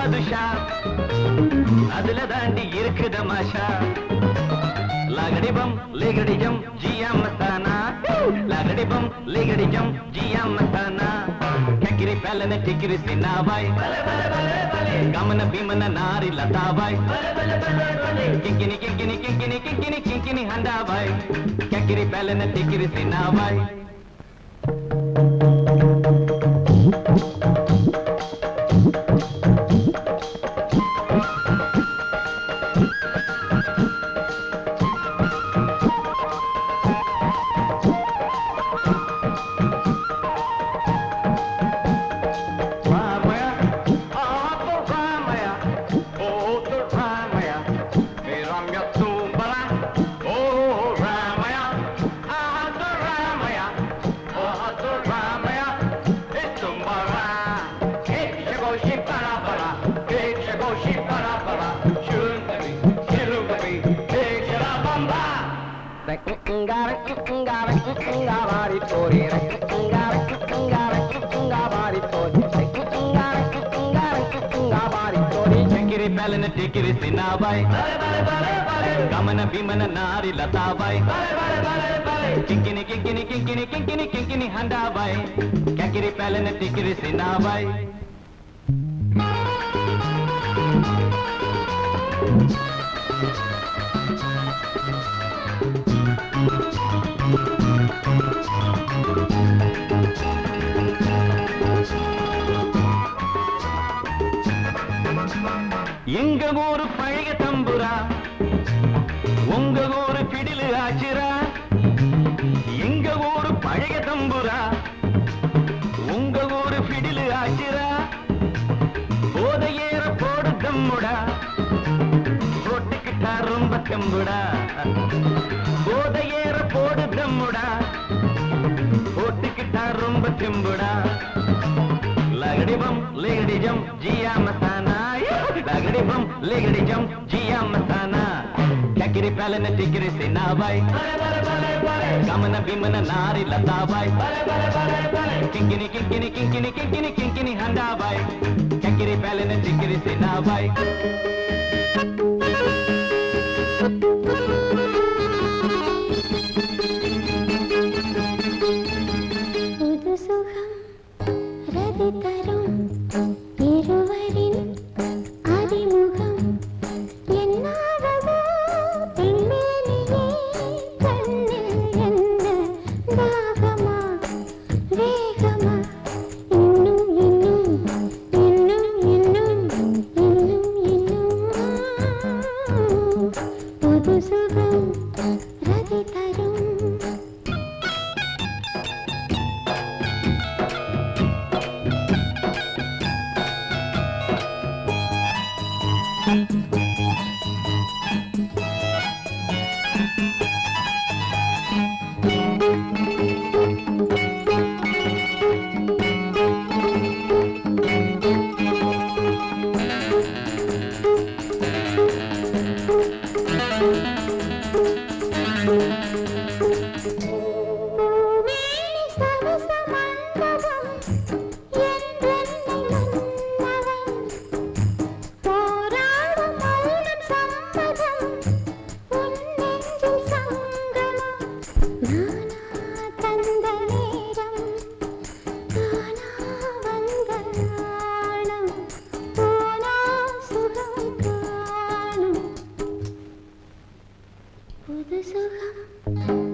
பாதுஷா அதுல தாண்டி இருக்கு தமாஷா லாகடிபம் லேகடிஜம் ஜியா மஸ்தானா லாகடிபம் லேகடிஜம் ஜியா மஸ்தானா கக்கிரி பலன டிக்கிரி சின்னாவாய் கமன பீமன நாரி லதாவாய் கிங்கினி கிங்கினி கிங்கினி கிங்கினி கிங்கினி ஹண்டாவாய் கக்கிரி பலன டிக்கிரி சின்னாவாய் टिकिरी सिनाबाई गमन भीमन नारी लताबाई किंकिनी किंकिनी किंकिनी किंकिनी किंकिनी हंडाबाई कैकिरी पहले टिकिरी सिनाबाई எங்க ஊரு பழைய தம்புரா உங்க ஊரு பிடிலு ஆச்சிரா எங்க ஊரு பழைய தம்புரா உங்க ஊரு பிடிலு ஆச்சிரா போதையேற போடு தம்முடா போட்டுக்கிட்டா ரொம்ப தம்புடா போதையேற போடு தம்முடா போட்டுக்கிட்டா ரொம்ப தெம்புடா லகடிபம் லேகடிஜம் ஜியா மஸ்தானா लगड़ीबम लेगड़ीजम जिया मस्ताना कैकिरी पहले न टिकिरी सिनाबाई गमन भीमन नारी लताबाई किंकिनी किंकिनी किंकिनी किंकिनी किंकिनी हंडाबाई कैकिरी पहले न टिकिरी सिनाबाई புது சுகம்